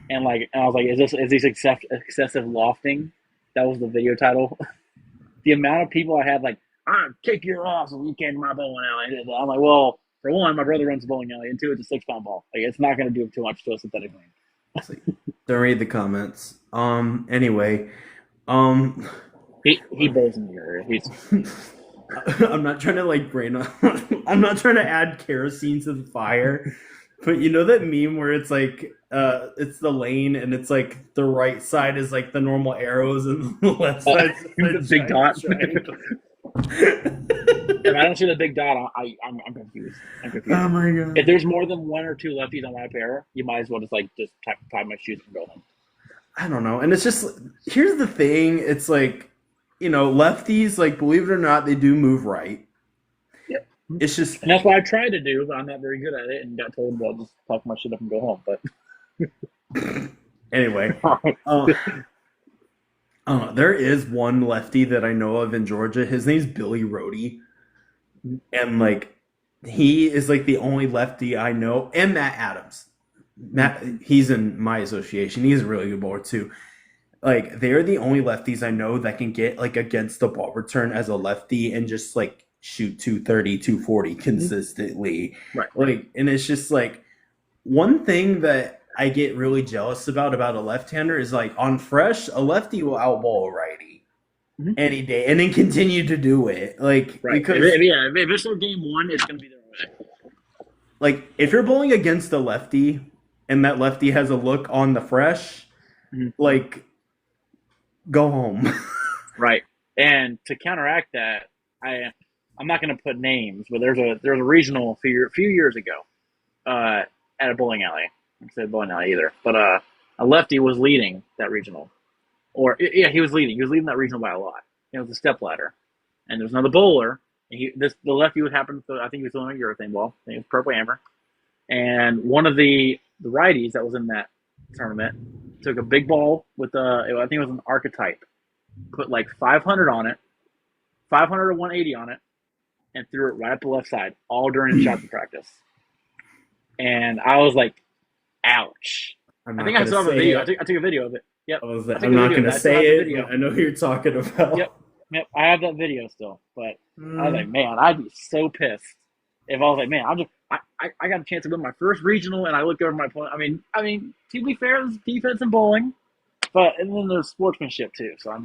and I was like, is this excessive lofting? That was the video title. The amount of people I had like, I'm kick your ass if you can't my bowling alley. I'm like, well, for one, my brother runs a bowling alley, and two, it's a 6-pound ball. Like it's not going to do too much to a synthetic lane. Like, don't read the comments. Anyway, He bowls in the area. He's I'm not trying to like I'm not trying to add kerosene to the fire, but you know that meme where it's like it's the lane and it's like the right side is like the normal arrows and the left side is the big dot. triangle. If I don't see the big dot, I'm confused. I'm confused. Oh my god. If there's more than one or two lefties on my pair, you might as well just tie my shoes and go home. I don't know. And it's just here's the thing, it's like lefties, like believe it or not, they do move right. it's just And that's what I tried to do, but I'm not very good at it, and got told, well, just talk my shit up and go home. But anyway. There is one lefty that I know of in Georgia. His name's Billy Rohde, and like he is like the only lefty I know. And Matt Adams, Matt, he's in my association. He's a really good bowler too. Like they're the only lefties I know that can get like against the ball return as a lefty and just like shoot 230, 240 consistently. Right. Like, and it's just like one thing that I get really jealous about a left-hander is like on fresh, a lefty will outball a righty any day and then continue to do it. Like because if it's still game one, it's gonna be their way. like if you're bowling against a lefty and that lefty has a look on the fresh, like go home. Right. And to counteract that, I'm not going to put names, but there's a regional a few years ago at a bowling alley. I said bowling alley either, but a lefty was leading that regional, or yeah, he was leading. He was leading that regional by a lot. It was a step ladder, and there was another bowler. And the lefty would happen. To, I think he was throwing a urethane ball. I think it was purple hammer, and one of the righties that was in that tournament took a big ball with I think it was an archetype, put like 500 on it, 500 or 180 on it, and threw it right up the left side, all during shot practice. And I was like, ouch. I think I saw the video. I took a video of it. Yep. I'm not going to say it. I know who you're talking about. Yep. I have that video still. But I was like, man, I'd be so pissed if I was like, man, I got a chance to win my first regional, and I look over my opponent. I mean, to be fair, there's defense in bowling, and then there's sportsmanship too. So I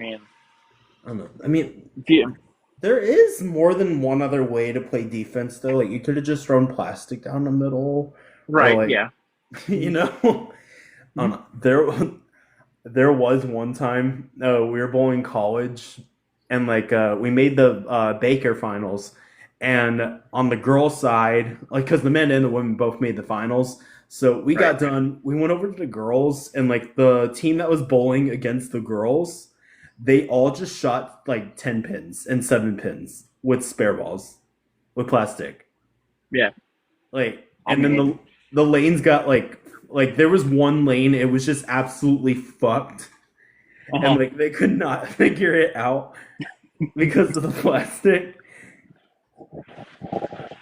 don't know. There is more than one other way to play defense, though. Like you could have just thrown plastic down the middle, right? Like, yeah. You know, there was one time we were bowling college, and like we made the Baker finals. And on the girls' side, like, because the men and the women both made the finals, so we got done. We went over to the girls, and like the team that was bowling against the girls, they all just shot like 10 pins and 7 pins with spare balls, with plastic. Yeah, like, and then the lanes got like there was one lane, it was just absolutely fucked, and like they could not figure it out because of the plastic.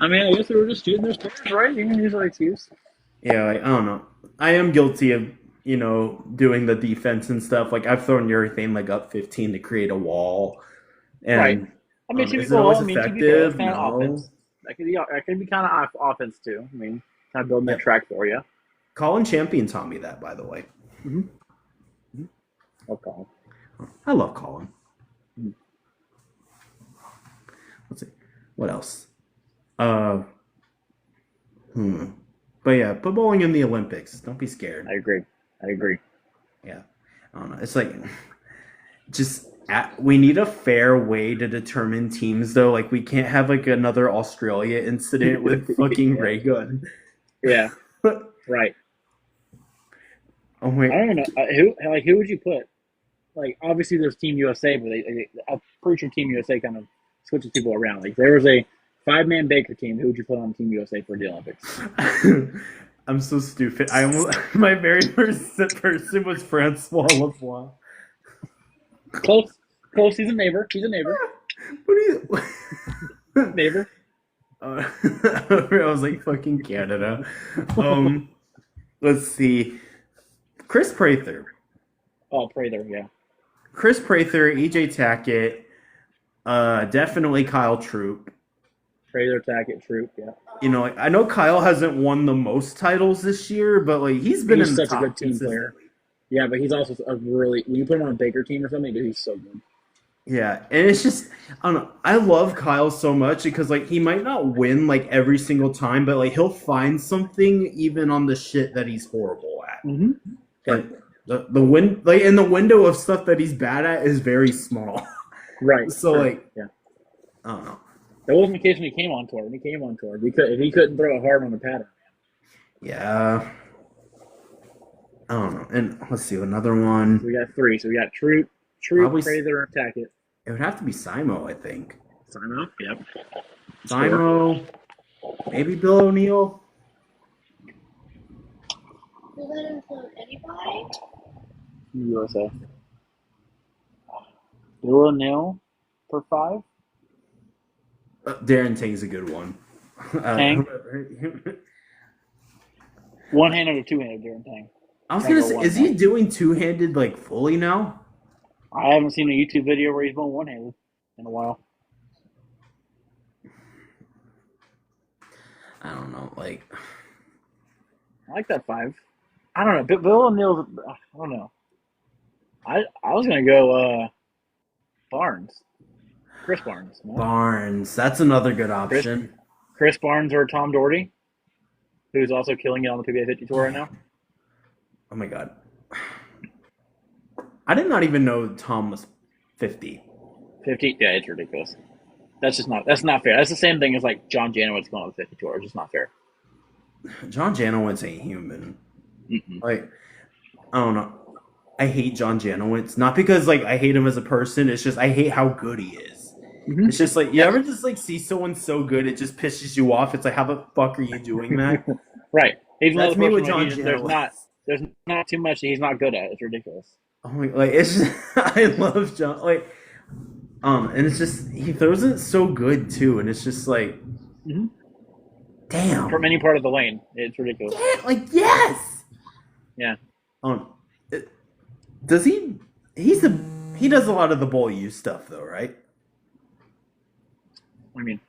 I guess they were just shooting their stars, right? You can use that excuse. Yeah, like, I don't know. I am guilty of, doing the defense and stuff. Like, I've thrown urethane, like, up 15 to create a wall. And, right. is it always effective? Kind of offense. That could be kind of offense, too. Kind of building that track for you. Colin Champion taught me that, by the way. Love Colin. I love Colin. Let's see. What else? But yeah, put bowling in the Olympics. Don't be scared. I agree. Yeah. I don't know. It's like, we need a fair way to determine teams, though. Like, we can't have like another Australia incident with fucking ray gun. Yeah. Right. Oh wait. I don't know. Who would you put? Like, obviously there's Team USA, but I'm pretty sure Team USA kind of switches people around. Like, there was a 5-man Baker team. Who would you put on Team USA for the Olympics? I'm so stupid. My very first person was Francois Lavoie. Close. He's a neighbor. What are you? Neighbor. I was like fucking Canada. Let's see. Chris Prather. Oh, Prather, yeah. Chris Prather, EJ Tackett, definitely Kyle Troop. Prather, Tackett, Troop, yeah. I know Kyle hasn't won the most titles this year, but like he's been in the top. Such a good team player. Yeah, but he's also a really, when you put him on a Baker team or something, dude, he's so good. Yeah, and it's just, I don't know. I love Kyle so much because like he might not win like every single time, but like he'll find something even on the shit that he's horrible at. Like the window of stuff that he's bad at is very small. Right. So like, yeah, I don't know. That wasn't the case when he came on tour. If he couldn't throw it hard on the pattern. Yeah. I don't know. And let's see, another one. We got 3. So we got Troop, Prather, and Tackett. It would have to be Simo, I think. Simo? Yep. Simo, maybe Bill O'Neill. Does that include anybody? USA. Bill O'Neill for 5. Darren Tang's a good one. Tang? One-handed or two-handed Darren Tang? I was gonna say, is he doing two-handed like fully now? I haven't seen a YouTube video where he's going one-handed in a while. I don't know. Like, I like that 5. I don't know. Bill O'Neill's. I don't know. I was gonna go Barnes. Chris Barnes. No? Barnes. That's another good option. Chris Barnes or Tom Doherty, who's also killing it on the PBA 50 tour right now. Oh my god. I did not even know Tom was 50. 50? Yeah, it's ridiculous. That's not fair. That's the same thing as like John Janowitz going on the 50 tour. It's just not fair. John Janowitz ain't human. Mm-mm. Like, I don't know. I hate John Janowitz. Not because like I hate him as a person. It's just I hate how good he is. Mm-hmm. It's just like you ever just like see someone so good it just pisses you off. It's like how the fuck are you doing that? Right. That's me with John Janowitz. There's not too much he's not good at. It's ridiculous. Oh my, like it's just, I love John. Like, and it's just he throws it so good too, and it's just like, damn. From any part of the lane, it's ridiculous. Yeah, like yes. Yeah. Does he? He does a lot of the Bowl U stuff though, right? What do you mean?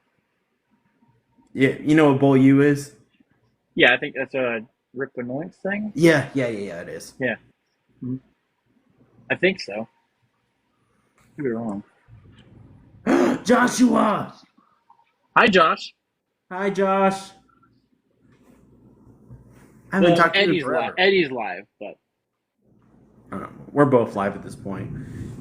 Yeah, you know what Bowl U is? Yeah, I think that's a Rick Benoit's thing. Yeah, it is. Yeah. Mm-hmm. I think so. Could be wrong. Joshua! Hi, Josh. Hi, Josh. I haven't talked to you forever. Eddie's live, but we're both live at this point.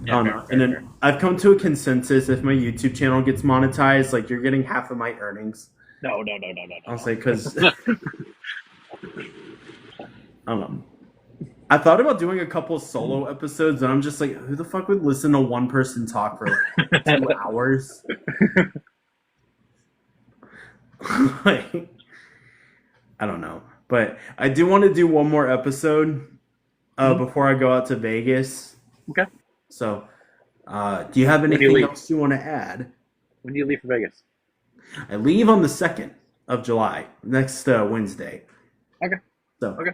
Yeah, and then I've come to a consensus: if my YouTube channel gets monetized, like you're getting half of my earnings. No. I'll say because I don't know. I thought about doing a couple of solo episodes, and I'm just like, who the fuck would listen to one person talk for like 2 hours? Like, I don't know. But I do want to do one more episode before I go out to Vegas. Okay. So, do you have anything else you want to add? When do you leave for Vegas? I leave on the 2nd of July, next Wednesday. Okay. So, okay.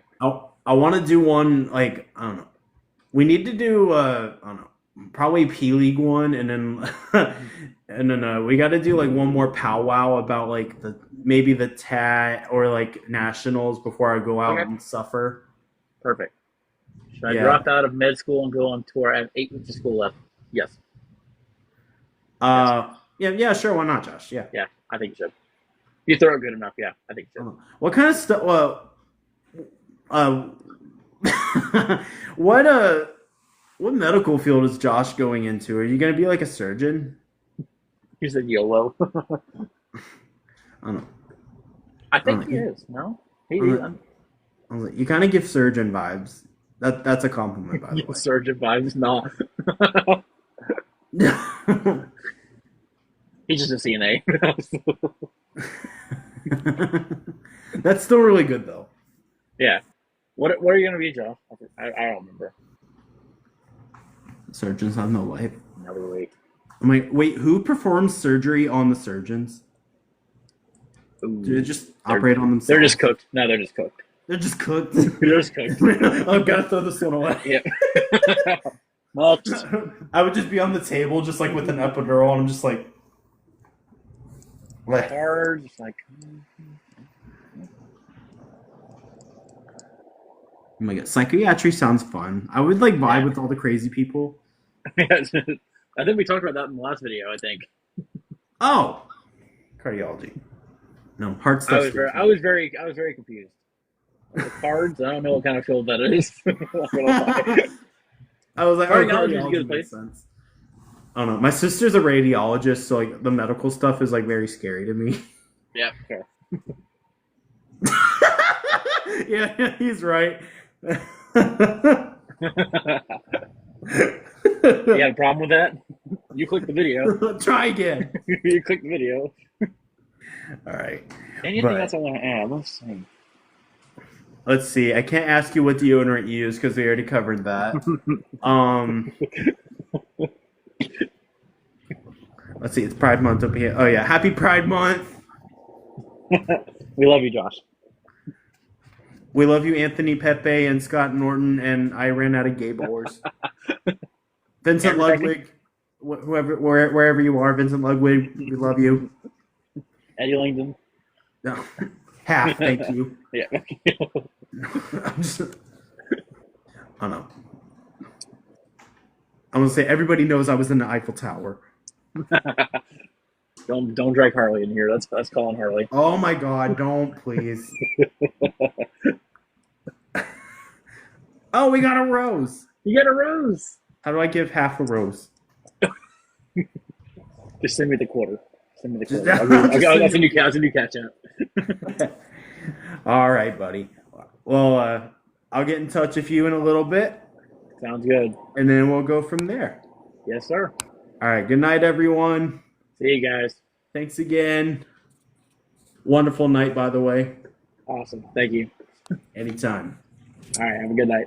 I want to do one, like, I don't know. We need to do, I don't know, probably P League one, and then we got to do, like, one more powwow about, like, maybe the TAT or, like, nationals before I go out and suffer. Perfect. Should I drop out of med school and go on tour? I have 8 weeks of school left. Yes. Yeah, sure. Why not, Josh? Yeah. Yeah, I think you should. You throw it good enough. Yeah, I think you should. What kind of stuff? What medical field is Josh going into? Are you going to be like a surgeon? You said YOLO. I don't know. I think he is. No, he is. I was like, you kind of give surgeon vibes. That's a compliment, by the way. Surgeon vibes, no. He's just a CNA. That's still really good, though. Yeah. What are you going to be, Joe? I don't remember. Surgeons have no life. Another week. I'm like, wait, who performs surgery on the surgeons? Ooh. Do they just operate on themselves? They're just cooked. No, they're just cooked. They're just cooked? They're just cooked. I've got to throw this one away. Yeah. Well, I would just be on the table just like with an epidural, and I'm just like... hard, just like... Oh my god, psychiatry sounds fun. I would like vibe with all the crazy people. I think we talked about that in the last video, I think. Oh! Cardiology. No, heart stuff. I was very confused. The cards, I don't know what kind of field that is. I was like, cardiology is a good place. Sense. I don't know. My sister's a radiologist, so like the medical stuff is like very scary to me. Yeah, fair. Yeah, he's right. You got a problem with that? You click the video. Try again. You click the video. All right. Anything But- else I want to add? Let's see. Let's see. I can't ask you what deodorant you use because we already covered that. Let's see. It's Pride Month up here. Oh yeah, Happy Pride Month. We love you, Josh. We love you, Anthony Pepe and Scott Norton. And I ran out of gay bowlers. Vincent Ludwig, wherever you are, Vincent Ludwig, we love you. Eddie Langdon. No, half. Thank you. Yeah. I'm just, I don't know. I'm gonna say everybody knows I was in the Eiffel Tower. Don't drag Harley in here. That's calling Harley. Oh my God! Don't please. Oh, we got a rose. You get a rose. How do I give half a rose? Just send me the quarter. Send me the Just- quarter. That's a new catch out. All right, buddy. Well, I'll get in touch with you in a little bit, Sounds good. and then we'll go from there. Yes, sir. All right. Good night, everyone. See you guys. Thanks again. Wonderful night, by the way. Awesome. Thank you. Anytime. All right. Have a good night.